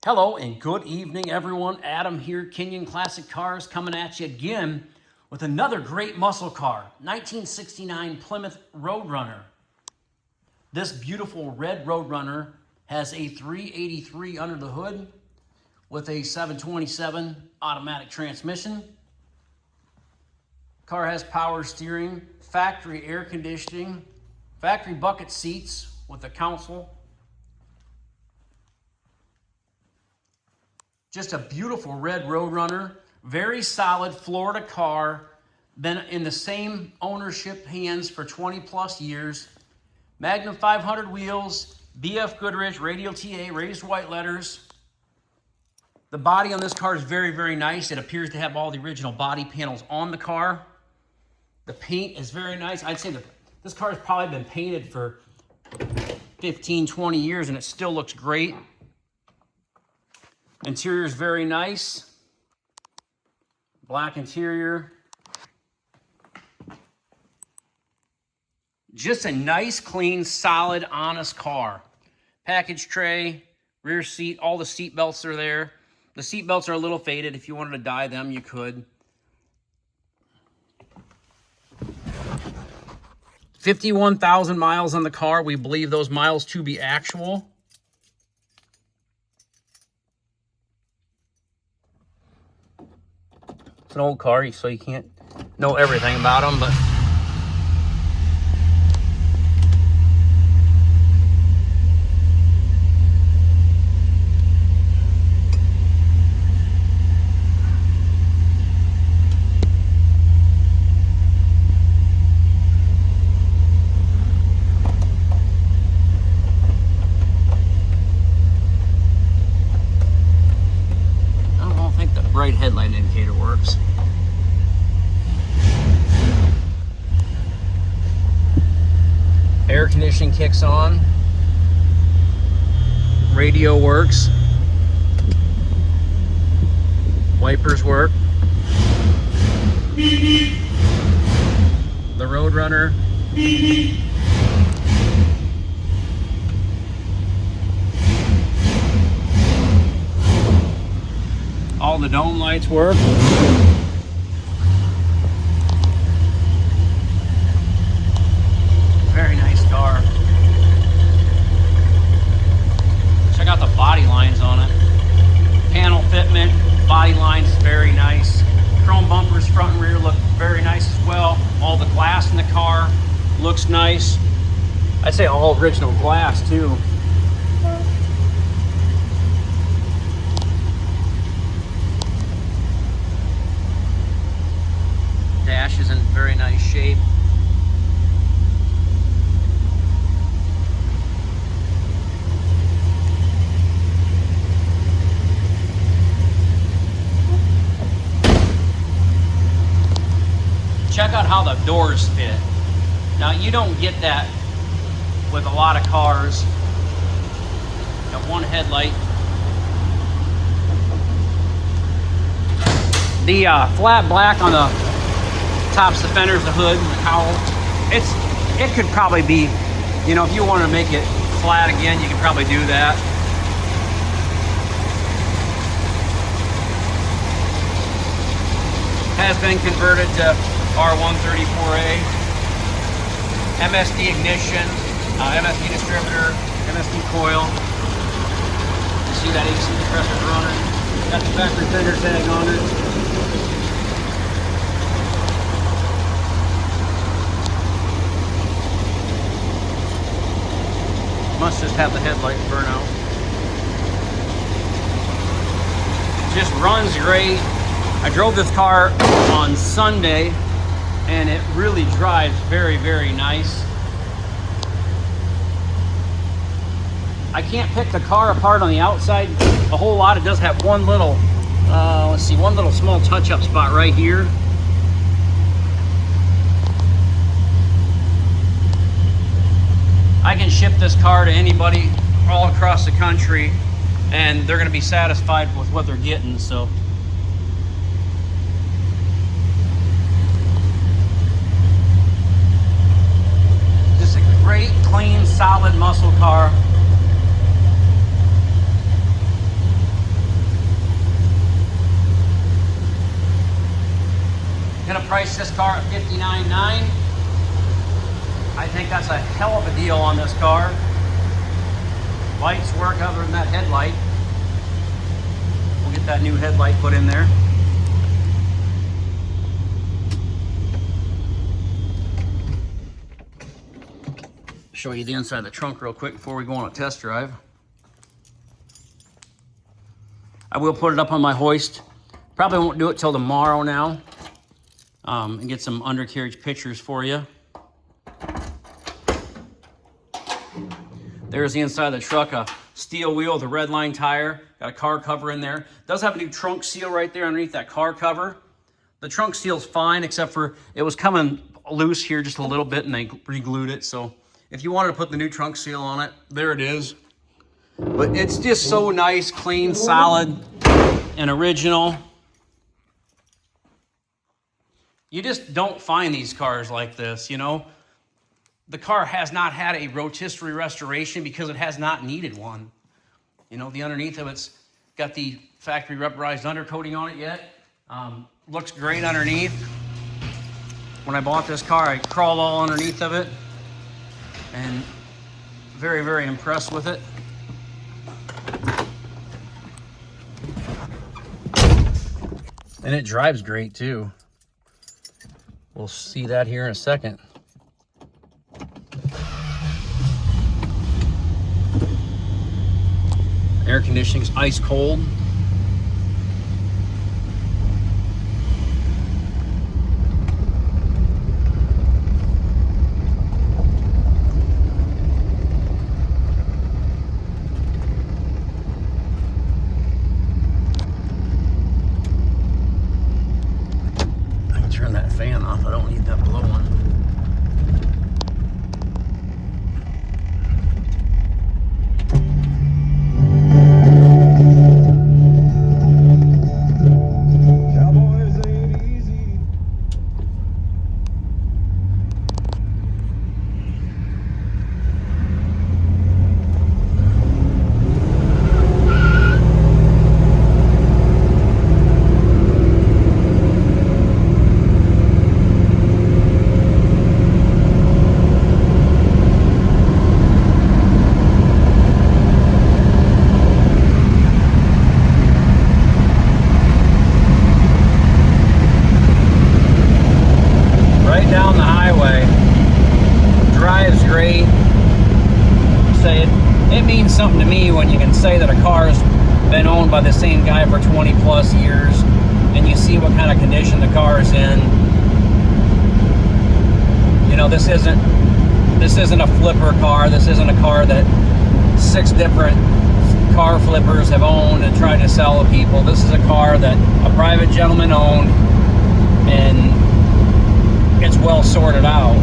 Hello and good evening, everyone. Adam here, Kinion Classic Cars, coming at you again with another great muscle car, 1969 Plymouth Road Runner. This beautiful red Road Runner has a 383 under the hood with a 727 automatic transmission. Car has power steering, factory air conditioning, factory bucket seats with a console. Just a beautiful red Road Runner, very solid Florida car, been in the same ownership hands for 20 plus years. Magnum 500 wheels, BF Goodrich, radial TA, raised white letters. The body on this car is very, very nice. It appears to have all the original body panels on the car. The paint is very nice. I'd say that this car has probably been painted for 15, 20 years and it still looks great. Interior is very nice. Black interior. Just a nice, clean, solid, honest car. Package tray, rear seat, all the seat belts are there. The seat belts are a little faded. If you wanted to dye them, you could. 51,000 miles on the car. We believe those miles to be actual. It's an old car, so you can't know everything about them, but I don't think the bright headlight indicator works. Air conditioning kicks on. Radio works. Wipers work. The Road Runner. All the dome lights work. Very nice car. Check out the body lines on it. Panel fitment, body lines, very nice. Chrome bumpers, front and rear, look very nice as well. All the glass in the car looks nice. I'd say all original glass too. Dash is in very nice shape. Check out how the doors fit. Now, you don't get that with a lot of cars. Got one headlight. The flat black on the tops, the fenders, the hood, and the cowl. It could probably be, you know, if you want to make it flat again, you could probably do that. Has been converted to R134A, MSD ignition, MSD distributor, MSD coil. You see that AC compressor running. Got the factory fender tag on it. Must just have the headlight burn out. Just runs great. I drove this car on Sunday and it really drives very, very nice. I can't pick the car apart on the outside a whole lot. It does have one little, one little small touch-up spot right here. I can ship this car to anybody all across the country and they're gonna be satisfied with what they're getting, so. Great, clean, solid muscle car. priced this car at $59,900. I think that's a hell of a deal on this car. Lights work other than that headlight. We'll get that new headlight put in there. Show you the inside of the trunk real quick before we go on a test drive. I will put it up on my hoist. Probably won't do it till tomorrow now. And get some undercarriage pictures for you. There's the inside of the truck, a steel wheel with a red line tire. Got a car cover in there. Does have a new trunk seal right there underneath that car cover. The trunk seal's fine, except for it was coming loose here just a little bit and they re-glued it. So if you wanted to put the new trunk seal on it, there it is. But it's just so nice, clean, solid, and original. You just don't find these cars like this, you know? The car has not had a rotisserie restoration because it has not needed one. You know, the underneath of it's got the factory rubberized undercoating on it yet. Looks great underneath. When I bought this car, I crawled all underneath of it. And very, very impressed with it. And it drives great too. We'll see that here in a second. Air conditioning's ice cold. Turn that fan off. I don't need that blowing. Cowboys ain't easy. Down the highway, drives great. Say it means something to me when you can say that a car's been owned by the same guy for 20 plus years and you see what kind of condition the car is in. You know, this isn't a flipper car. This isn't a car that 6 different car flippers have owned and tried to sell to people. This is a car that a private gentleman owned, and it's well sorted out.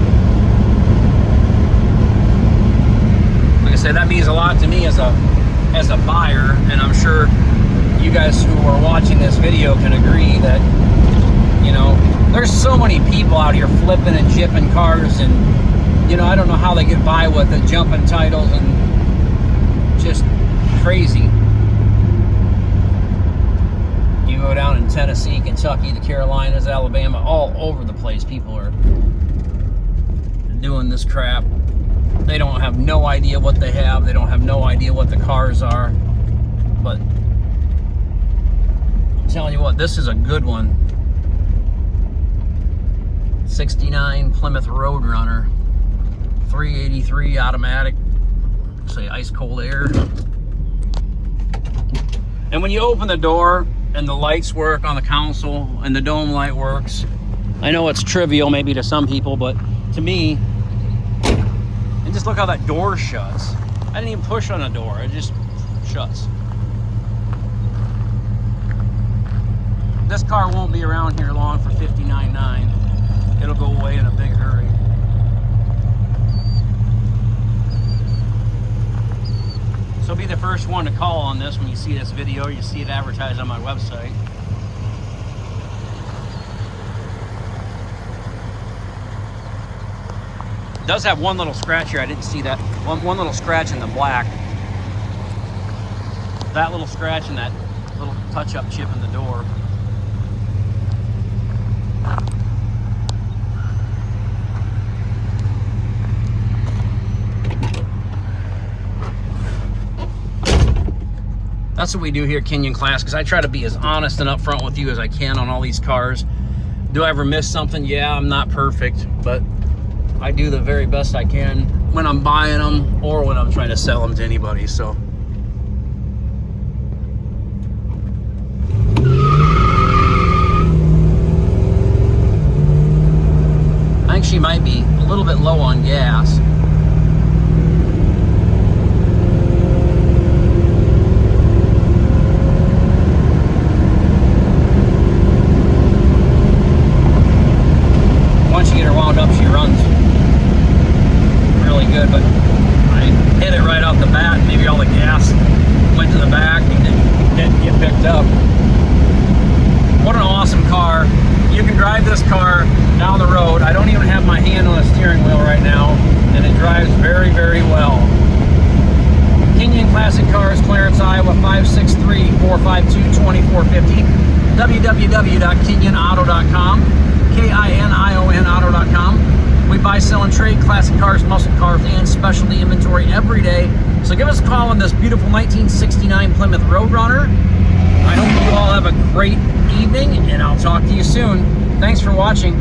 Like I said, that means a lot to me as a buyer, and I'm sure you guys who are watching this video can agree that, you know, there's so many people out here flipping and jipping cars, and, you know, I don't know how they get by with it, jumping titles and just crazy. You go down in Tennessee, Kentucky, the Carolinas, Alabama, all over the place, people are doing this crap. They don't have no idea what they have. They don't have no idea what the cars are. But I'm telling you what, this is a good one. 69 Plymouth Road Runner, 383 automatic, say ice cold air. And when you open the door, and the lights work on the console, and the dome light works. I know it's trivial maybe to some people, but to me, and just look how that door shuts. I didn't even push on the door, it just shuts. This car won't be around here long for $59,900. It'll go away in a big hurry. So be the first one to call on this when you see this video, or you see it advertised on my website. It does have one little scratch here. I didn't see that. One little scratch in the black. That little scratch and that little touch-up chip in the door. That's what we do here at Kinion Classics. I try to be as honest and upfront with you as I can on all these cars. Do I ever miss something? Yeah, I'm not perfect, but I do the very best I can when I'm buying them or when I'm trying to sell them to anybody. So I think she might be a little bit low on gas. Once you get her wound up, she runs really good, but I hit it right off the bat. Maybe all the gas went to the back and didn't get picked up. What an awesome car. You can drive this car down the road. I don't even have my hand on the steering wheel right now, and it drives very, very well. Kinion Classic Cars, Clarence, Iowa, 563-452-2450. www.kinionauto.com. KINION We buy, sell, and trade classic cars, muscle cars, and specialty inventory every day. So give us a call on this beautiful 1969 Plymouth Road Runner. I hope you all have a great evening, and I'll talk to you soon. Thanks for watching.